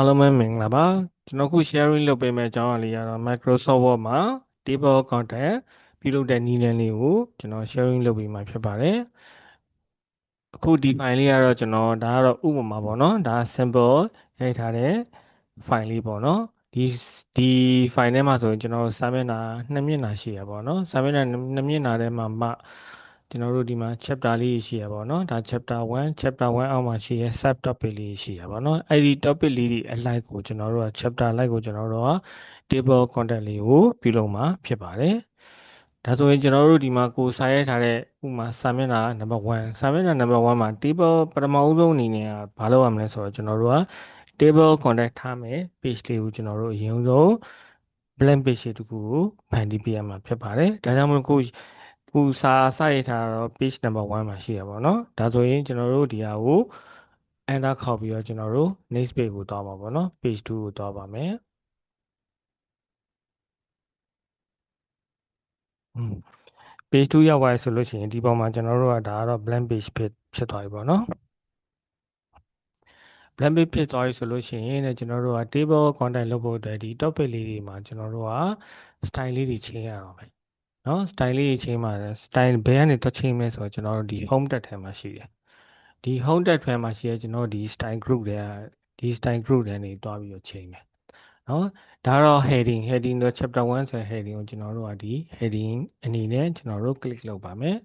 အားလုံးပဲမင်္ဂလာပါကျွန်တော်ခု sharing လုပ်ပေးမယ့်အကြောင်းအရာလေးကတော့ Microsoft Word မှာ table content ပြုလုပ်တဲ့နည်းလမ်းလေးကိုကျွန်တော် sharing လုပ်ပေးမှာဖြစ်ပါတယ်အခုဒီ file လေးကတော့ကျွန်တော်ဒါကတော့ဥပမာပေါ့နော်ဒါ simple ရိုက်ထားတဲ့ file လေးပေါ့နော်ဒီ file ထဲမှာဆိုရင်ကျွန်တော်စာမျက်နှာ2မျက်နှာရှိရပါတော့စာမျက်နှာ2မျက်နှာထဲမှာကျွန်တော်တို့ဒီမှာ chapter လေးရှိရပါတော့ဒါ chapter 1 chapter 1အောက်မှာရှိရ sub topic လေးရှိရပါတော့အဲ့ဒီ topic လေးတွေအလိုက်ကိုကျွန်တော်တို့က chapter လိုက်ကိုကျွန်တော်တို့က table content လေးကိုပြုလုပ်မှာဖြစ်ပါတယ်ဒါဆိုရင်ကျွန်တော်တို့ဒီမှာကိုစာရိုက်ထားတဲ့ဥပမာစာမျက်နှာ number 1စာမျက်နှာ number 1မှာ table ပထမဦးဆုံးအနေနဲ့ဘာလုပ်ရမလဲဆိုတော့ကျွန်တော်တို့က table content ထားမယ် page လေးကိုကျွန်တော်တို့အရင်ဆုံး blank page တစ်ခုကိုဖန်တီးပေးရမှာဖြစ်ပါတယ်ဒါကြောင့်မို့ခုစာရိုက်ထားတော့ page number 1မှာရှိရပါတော့ဒါဆိုရင်ကျွန်တော်တို့ဒီဟာကို enter ခေါက်ပြီးတော့ကျွန်တော်တို့ next page ကိုသွားပါပေါ့နော် page 2ကိုသွားပါမယ်page 2ရောက်သွားပြီဆိုလို့ရှိရင်ဒီပုံမှာကျွန်တော်တို့ကဒါကတော့ blank page ဖြစ်သွားပြီပေါ့နော် blank page ဖြစ်သွားပြီဆိုလို့ရှိရင်လည်းကျွန်တော်တို့က table content လုပ်ဖို့အတွက်ဒီ topic လေးတွေမှာကျွန်တော်တို့က style လေးတွေချိန်ရအောင်ပဲเนาะ style လေးတွေချိန်မှာ style ဘယ်ကနေတွက်ချိန်မလဲဆိုတော့ကျွန်တော်တို့ဒီ home tab ထဲမှာရှိတယ်ဒီ home tab ထဲမှာရှိရကျွန်တော်တို့ဒီ style group တွေကဒီ style group တွေကနေတွားပြီးတော့ချိန်မယ်เนาะဒါတော့ heading တော့ chapter 1ဆိုတဲ့ heading ကိုကျွန်တော်တို့ကဒီ heading အနေနဲ့ကျွန်တော်တို့ click လုပ်ပါမယ်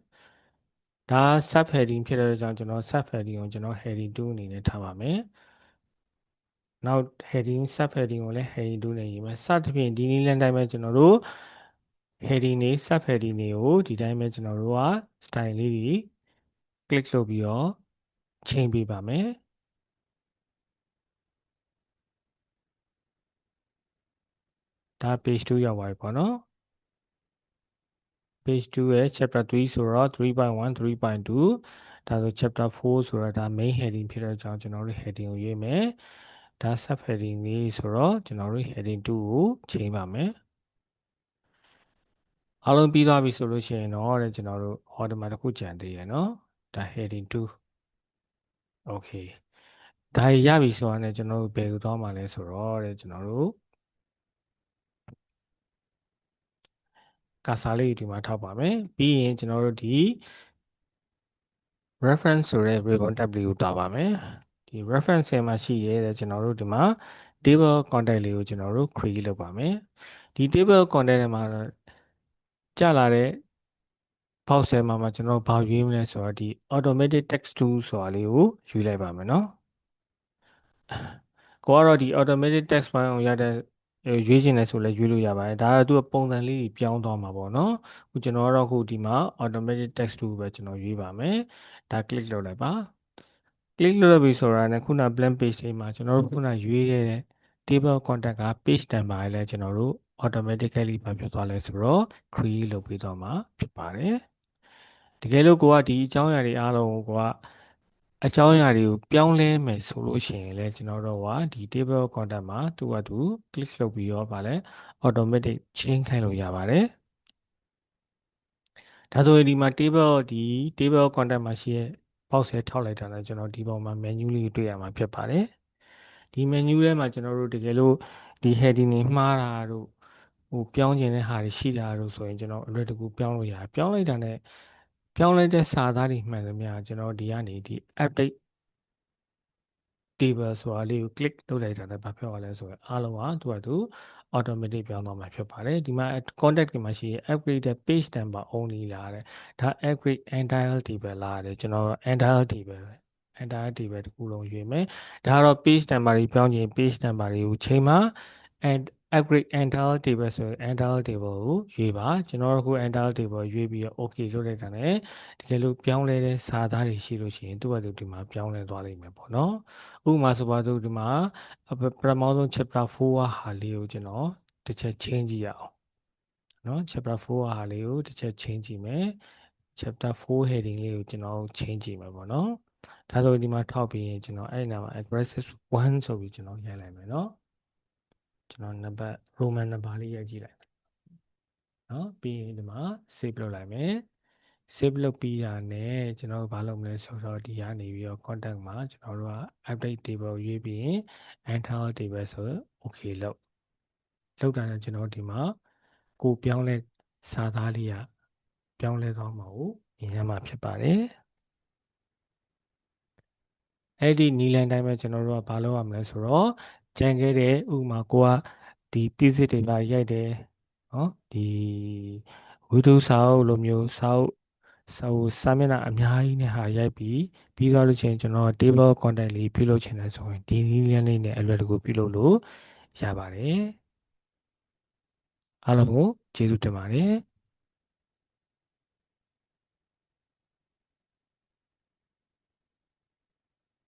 ဒါ sub heading ဖြစ်တဲ့ကြောင့်ကျွန်တော် sub heading ကိုကျွန်တော် heading 2အနေနဲ့ထားပါမယ်နောက် heading sub heading ကိုလည်း heading 2နဲ့ရေးမယ်စသဖြင့်ဒီနည်းလမ်းတိုင်းပဲကျွန်တော်တို့ heading တွေ sub heading တွေကိုဒီတိုင်းပဲကျွန်တော်တို့က style လေးတွေ click လုပ်ပြီးတော့ချိန်ပေးပါမယ်ဒါ page 2ရောက်ပါပြီပေါ့နော် page 2ရဲ့ chapter 3ဆိုတော့ 3.1 3.2ဒါဆို chapter 4ဆိုတော့ဒါ main heading ဖြစ်တဲ့အကြောင်းကျွန်တော်တို့ heading ကိုရေးမယ်ဒါ sub heading လေးဆိုတော့ကျွန်တော်တို့ heading 2ကိုချိန်ပါမယ်အားလုံးပြီးသွားပြီဆိုလို့ရှိရင်တော့ကျွန်တော်တို့ order မှာတစ်ခုကြံသေးရယ်နော်ဒါ heading 2 okay ဒါရပြီဆိုတော့ကျွန်တော်တို့ဘယ်ကိုသွားမှာလဲဆိုတော့ကျွန်တော်တို့ကာစာလေးဒီမှာထောက်ပါမယ်ပြီးရင်ကျွန်တော်တို့ဒီ reference ဆိုတဲ့ ribbon tab လေးကိုတွားပါမယ်ဒီ reference ထဲမှာရှိရဲတဲ့ကျွန်တော်တို့ဒီမှာ table content လေးကိုကျွန်တော်တို့ create လုပ်ပါမယ်ဒီ table content ထဲမှာကြာလာတဲ့ box ထဲမှာကျွန်တော်ဘာရွေးမလဲဆိုတော့ဒီ automatic text tool ဆိုတာလေးကိုရွေးလိုက်ပါမယ်နော်ကိုကတော့ဒီ automatic text ပိုင်းအောင်ရတဲ့ရွေးချင်တယ်ဆိုလည်းရွေးလို့ရပါတယ်ဒါကသူကပုံစံလေးကြီးပြောင်းသွားမှာပေါ့နော်ခုကျွန်တော်ကတော့ခုဒီမှာ automatic text tool ပဲကျွန်တော်ရွေးပါမယ်ဒါ click လုပ်လိုက်ပါ click လုပ်ပြီဆိုတာနဲ့ခုန blank page လေးမှာကျွန်တော်တို့ခုနရွေးခဲ့တဲ့ table content က page number လေးလည်းကျွန်တော်တို့ automatically ဘာဖြစ်သွားလဲဆိုတော့ create လုပ်ပြီးတော့မှာဖြစ်ပါတယ်တကယ်လို့ကိုကဒီအကြောင်းအရာတွေအားလုံးကိုကအကြောင်းအရာတွေကိုပြောင်းလဲမယ်ဆိုလို့ရှိရင်လည်းကျွန်တော်တို့ကဒီ table content မှာသူကသူ click လုပ်ပြီးတော့ဗာလဲ automatic change ခိုင်းလို့ရပါတယ်ဒါဆိုရင်ဒီမှာ table content မှာရှိရဲ့ box ထဲထောက်လိုက်တာနဲ့ကျွန်တော်ဒီပုံမှာ menu လေးတွေ့ရမှာဖြစ်ပါတယ်ဒီ menu ထဲမှာကျွန်တော်တို့တကယ်လို့ဒီ heading တွေမှားတာတို့ဟိုပြောင်းကျင်တဲ့ဟာတွေရှိတာတို့ဆိုရင်ကျွန်တော်အလွယ်တကူပြောင်းလို့ရတယ်ပြောင်းလိုက်တာနဲ့ပြောင်းလိုက်တဲ့စာသားတွေမှန်သမျှကျွန်တော်ဒီကနေဒီ update table ဆိုတာလေးကို click လုပ်လိုက်တာနဲ့ဘာဖြစ်သွားလဲဆိုရင်အားလုံးကသူ automatic ပြောင်းသွားမှာဖြစ်ပါတယ်ဒီမှာ contact တွေမှာရှိရင် upgraded page number only လာတယ်ဒါ upgrade entire table လာတယ်ကျွန်တော် entire table ပဲ entire table တခုလုံးရွေးမယ်ဒါကတော့ page number တွေပြောင်းချင် page number တွေကိုချိန်မှာ and upgrade entire table ဆိုရင် entire table ကိုရွေးပါကျွန်တော်တို့ခု entire table ရွေးပြီးတော့ okay လုပ်လိုက်တာ ਨੇ တကယ်လို့ပြောင်းလဲတဲ့စာသားတွေရှိလို့ရှိရင်သူ့ဘာသူဒီမှာပြောင်းလဲသွားလိမ့်မယ်ပေါ့နော်ဥပမာဆိုပါတော့ဒီမှာပထမဆုံး chapter 4ဟာလေးကိုကျွန်တော်တစ်ချက်ချင်းကြည့်ရအောင်เนาะ chapter 4ဟာလေးကိုတစ်ချက်ချင်းကြည့်မယ် chapter 4 heading လေးကိုကျွန်တော်ချင်းကြည့်မယ်ပေါ့နော်ဒါဆိုဒီမှာထောက်ပြီးရင်ကျွန်တော်အဲ့နာမှာ aggressive 1ဆိုပြီးကျွန်တော်ရိုက်လိုက်မယ်เนาะကျွန်တော်နံပါတ် roman နံပါတ်လေးရိုက်ကြည့်လိုက်เนาะပြီးရင်ဒီမှာ save လုပ်လိုက်မယ် save လုပ်ပြီးတာနဲ့ကျွန်တော်တို့ဘာလုပ်မလဲဆိုတော့ဒီကနေပြီးတော့ contact မှာကျွန်တော်တို့က update table ရွေးပြီးရင် enter table ဆို okay လောက်တာနဲ့ကျွန်တော်ဒီမှာကိုပြောင်းလဲစာသားလေးကပြောင်းလဲသွားမှာကိုမြင်ရမှာဖြစ်ပါတယ်အဲ့ဒီနီလန်တိုင်းပဲကျွန်တော်တို့ကဘာလုပ်ရမလဲဆိုတော့ကြံခဲ့တဲ့ဥပမာကိုကဒီတိစစ်တွေပါရိုက်တယ်နော်ဒီဝီဒိုစာအုပ်လိုမျိုးစာမျက်နှာအများကြီးနဲ့ဟာရိုက်ပြီးသွားလို့ချင်းကျွန်တော် table content လေးပြုလုပ်ချင်တယ်ဆိုရင်ဒီနီလန်လေးနဲ့အလွယ်တကူပြုလုပ်လို့ရပါတယ်အားလုံးကိုကျေးဇူးတင်ပါတယ်